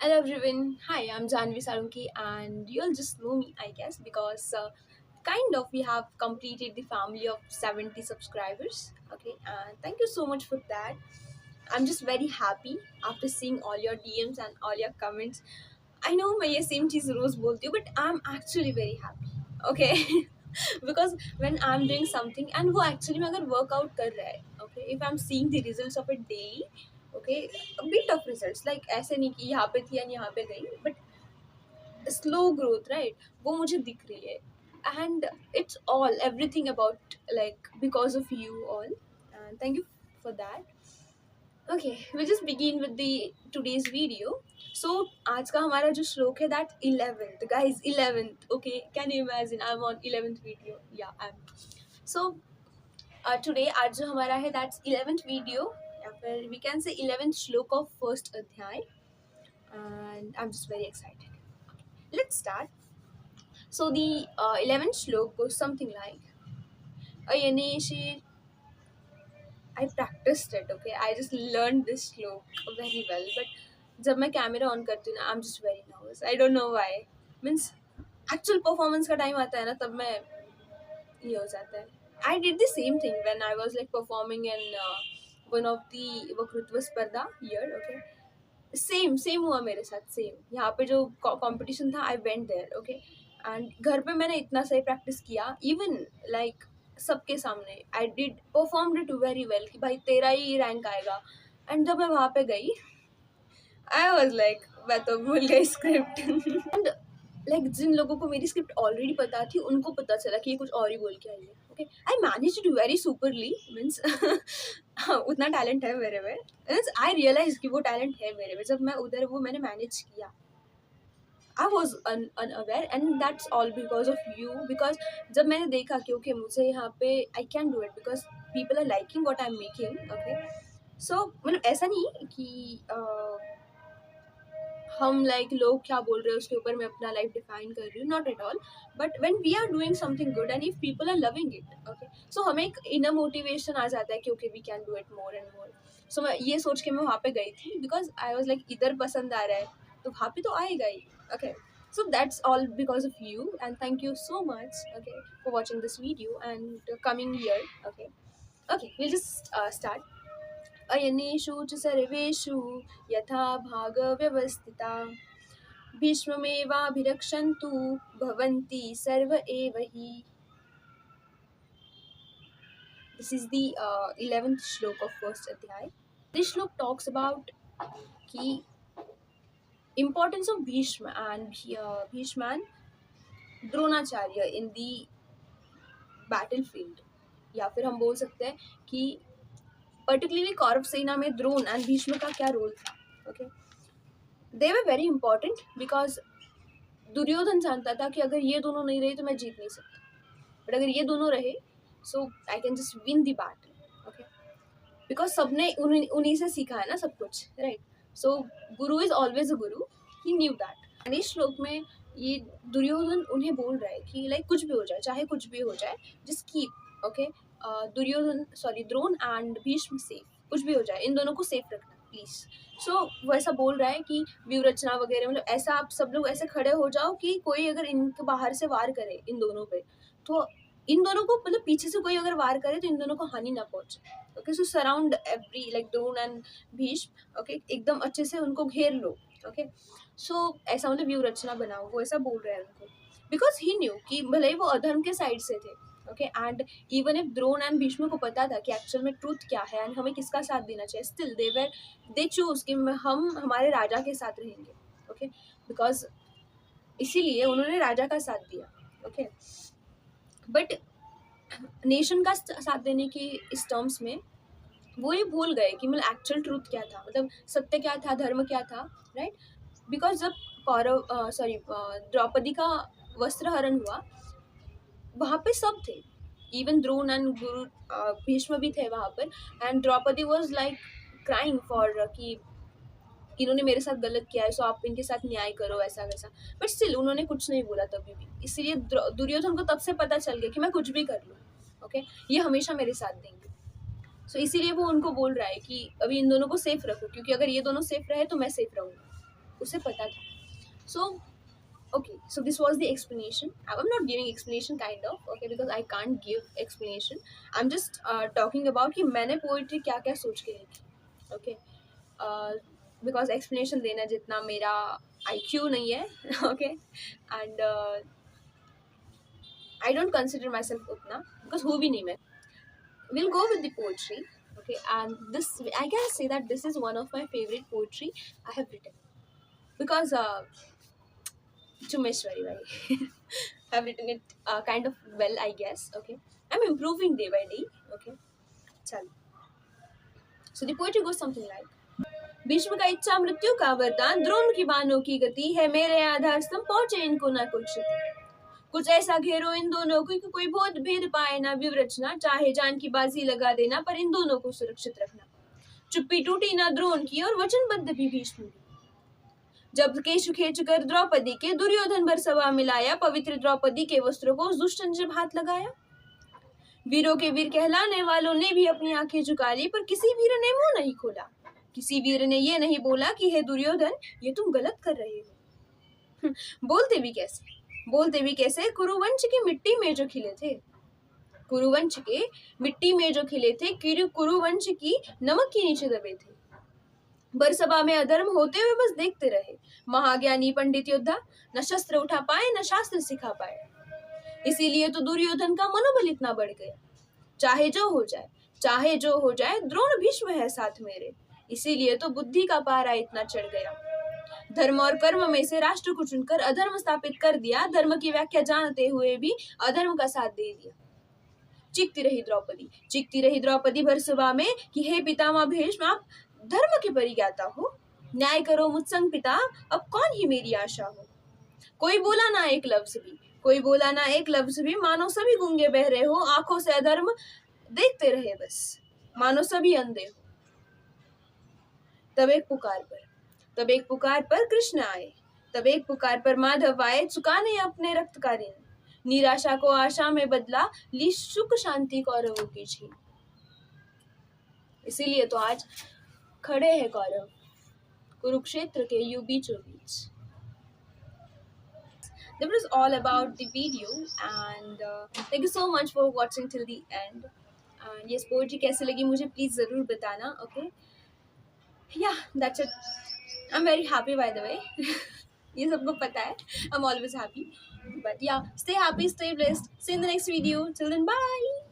Hello everyone. Hi, I'm Janvi Sarunki, and you'll just know me, I guess, because kind of we have completed the family of 70 subscribers. Okay, and thank you so much for that. I'm just very happy after seeing all your DMs and all your comments. I know मैं ये same चीज़ रोज बोलती हूँ, but I'm actually very happy. Okay, because when I'm doing something and वो actually में अगर workout कर रहा है, okay, if I'm seeing the results of it daily, okay, a bit of results, like ऐसे नहीं कि यहाँ पे थी या यहाँ पे गई, but slow growth, right, वो मुझे दिख रही है. And it's all everything about like because of you all, and thank you for that. Okay, we'll just begin with the today's video. So आज का हमारा जो श्लोक है that 11th guys, 11th. Okay, can you imagine I'm on 11th video? Yeah, I'm. So today आज जो हमारा है that's 11th video, या फिर we can say 11th श्लोक of first अध्याय, and I'm just very excited. Let's start. So the 11th श्लोक goes something like अयनेषि. I practiced it, okay? I just learned this श्लोक very well, but जब मैं camera on करती हूँ ना, I'm just very nervous. I don't know why. Means actual performance का time आता है ना, तब मैं ये हो जाता है. I did the same thing when I was like performing in one of the वक्तृत्व स्पर्धा year, okay? सेम हुआ मेरे साथ. सेम यहाँ पे जो कंपटीशन था, I went there, okay. And घर पे मैंने इतना सही प्रैक्टिस किया, इवन लाइक सबके सामने I did perform it very well कि भाई तेरा ही रैंक आएगा. एंड जब मैं वहाँ पे गई, आई वॉज लाइक मैं तो भूल गई स्क्रिप्ट. एंड लाइक जिन लोगों को मेरी स्क्रिप्ट ऑलरेडी पता थी, उनको पता चला कि ये कुछ और ही बोल के आई है. Okay, I manage to very superly. Means उतना टैलेंट है मेरे में. मीन्स आई रियलाइज कि वो टैलेंट है मेरे में. जब मैं उधर वो मैंने मैनेज किया, I was unaware, and that's all because of you. Because जब मैंने देखा कि ओके मुझे यहाँ पे I can do it because people are liking what I am making. Okay, so मतलब ऐसा नहीं कि हम लाइक लोग क्या बोल रहे हैं उसके ऊपर मैं अपना लाइफ डिफाइन कर रही हूँ, not at all. But when we are doing something good and if people are loving it, okay, so हमें एक इनर मोटिवेशन आ जाता है कि okay we can do it more and more. So मैं ये सोच के मैं वहाँ पे गई थी बिकॉज आई वॉज लाइक इधर पसंद आ रहा है तो वहाँ पे तो आएगा ही. Okay, so that's all because of you, and thank you so much, okay, for watching this video and coming here. Okay, okay, we'll just start. अयनेषु च सर्वेषु यथा भागव्यवस्थिता भीष्ममेवाभिरक्षन्तु भवन्ति सर्व एव हि. This is the 11th श्लोक of first अध्याय. This श्लोक talks about the importance of Bhishma and Dronacharya in the battlefield. या फिर हम बोल सकते हैं कि पर्टिकुलरली कौरव सेना में द्रोण एंड भीष्म का क्या रोल था. Okay, they were very important because Duryodhan जानता था कि अगर ये दोनों नहीं रहे तो मैं जीत नहीं सकता, बट अगर ये दोनों रहे so I can just win the battle. Okay, because सबने उन्हीं से सीखा है ना सब कुछ, right. So Guru is always a Guru, he knew that. And इस श्लोक में ये दुर्योधन उन्हें बोल रहा है कि लाइक कुछ भी हो जाए, चाहे कुछ भी हो जाए, just keep, okay, Duryodhana sorry Drona and Bhishma safe. कुछ भी हो जाए इन दोनों को सेफ रखना प्लीज. सो वो ऐसा बोल रहा है कि व्यूरचना वगैरह, मतलब ऐसा आप सब लोग ऐसे खड़े हो जाओ कि कोई अगर इनके बाहर से वार करे इन दोनों पे, तो इन दोनों को मतलब पीछे से कोई अगर वार करे तो इन दोनों को हानि ना पहुंचे. Okay, so surround every like Drona and Bhishma. Okay, एकदम अच्छे से उनको घेर लो. ओके, सो ऐसा मतलब व्यूरचना बनाओ, वो ऐसा बोल रहा है उनको बिकॉज ही न्यू कि भले ही वो अधर्म के साइड से थे. Okay, and even if Drona and Bhishma को पता था कि एक्चुअल में ट्रूथ क्या है एंड हमें किसका साथ देना चाहिए, स्टिल दे चूज कि हम हमारे राजा के साथ रहेंगे. ओके, बिकॉज इसीलिए उन्होंने राजा का साथ दिया. ओके, बट नेशन का साथ देने की इस टर्म्स में वो ये भूल गए कि मतलब एक्चुअल ट्रूथ क्या था, मतलब सत्य क्या था, धर्म क्या था, राइट. बिकॉज जब द्रौपदी का वस्त्र हरण हुआ, वहाँ पे सब थे, इवन द्रोण एंड गुरु भीष्म भी थे वहाँ पर. And Draupadi was like crying for कि इन्होंने मेरे साथ गलत किया है, सो आप इनके साथ न्याय करो, ऐसा वैसा. बट स्टिल उन्होंने कुछ नहीं बोला तभी भी. इसीलिए दुर्योधन को तब से पता चल गया कि मैं कुछ भी कर लूँ, ओके, ये हमेशा मेरे साथ देंगे. सो इसीलिए वो उनको बोल रहा है कि अभी इन दोनों को सेफ रखो, क्योंकि अगर ये दोनों सेफ रहे तो मैं सेफ रहूँगा. उसे पता था. So okay, so this was the explanation. I'm not giving explanation kind of, okay, because I can't give explanation. I'm just talking about कि मैंने पोइट्री क्या क्या सोच के लिखी. Okay, बिकॉज एक्सप्लेनेशन देना जितना मेरा IQ नहीं है. Okay, and I don't consider my self उतना, बिकॉज हूँ भी नहीं मैं. Will go with the poetry. Okay, and this, I can say that this is one of my favorite poetry I have written, because Chumeshwari bhai. I've written it kind of well, I guess. Okay, I'm improving day by day. Okay, chalo. So the poetry goes something like, Bhishma का इच्छा मृत्यु का वरदान, द्रोण की बाणों की गति है मेरे आधार स्तंभ, पहुंचे इनको ना कुछ क्षति. कुछ ऐसा घेरो इन दोनों को कि कोई बहुत भेद पाए ना विवरचना, चाहे जान की बाजी लगा देना पर इन दोनों को सुरक्षित रखना. चुप्पी टूटी ना द्रोण की और वचनबद्ध भी भीष्म की. जब केशु खींच कर द्रौपदी के दुर्योधन भर सभा मिलाया, पवित्र द्रौपदी के वस्त्रों को उस दुष्ट ने जब हाथ लगाया. वीरों के वीर कहलाने वालों ने भी अपनी आंखें झुका ली, पर किसी वीर ने मुंह नहीं खोला. किसी वीर ने ये नहीं बोला कि हे दुर्योधन, ये तुम गलत कर रहे हो. बोलते भी कैसे कुरुवंश की मिट्टी में जो खिले थे. कुरुवंश के मिट्टी में जो खिले थे, कुरुवंश की नमक के नीचे दबे थे. बरसभा में अधर्म होते हुए बस देखते रहे. महाज्ञानी पंडित योद्धा न शस्त्र उठा पाए न शास्त्र सिखा पाए. इसीलिए तो दुर्योधन का मनोबल इतना बढ़ गया. चाहे जो हो जाए द्रोण भीष्म है साथ मेरे. इसीलिए तो बुद्धि का पारा इतना चढ़ गया. धर्म और कर्म में से राष्ट्र को चुनकर अधर्म स्थापित कर दिया. धर्म की व्याख्या जानते हुए भी अधर्म का साथ दे दिया. चीखती रही द्रौपदी भर सभा में कि हे पितामह भीष्म, आप धर्म के परिज्ञाता हो. न्याय करो मुझसंग पिता, अब कौन ही मेरी आशा हो. कोई बोला ना एक लफ्ज भी, मानो सभी गूंगे बहरे हो. आंखों से अधर्म देखते रहे बस, मानो सभी अंधे हो. तब एक पुकार पर कृष्ण आए. तब एक पुकार पर माधव आए, चुकाने अपने रक्त का ऋण. निराशा को आशा में बदला, ली सुख शांति कौरवों की छीन. इसीलिए तो आज खड़े हैं कौरव कुरुक्षेत्र के यूं बीचों बीच. That was all about the video, and thank you so much for watching till the end. Yes, poetry कैसे लगी मुझे please ज़रूर बताना. Okay, yeah, that's it. I'm very happy by the way. ये सबको पता है. I'm always happy. But yeah, stay happy, stay blessed. See you in the next video. Till then, bye.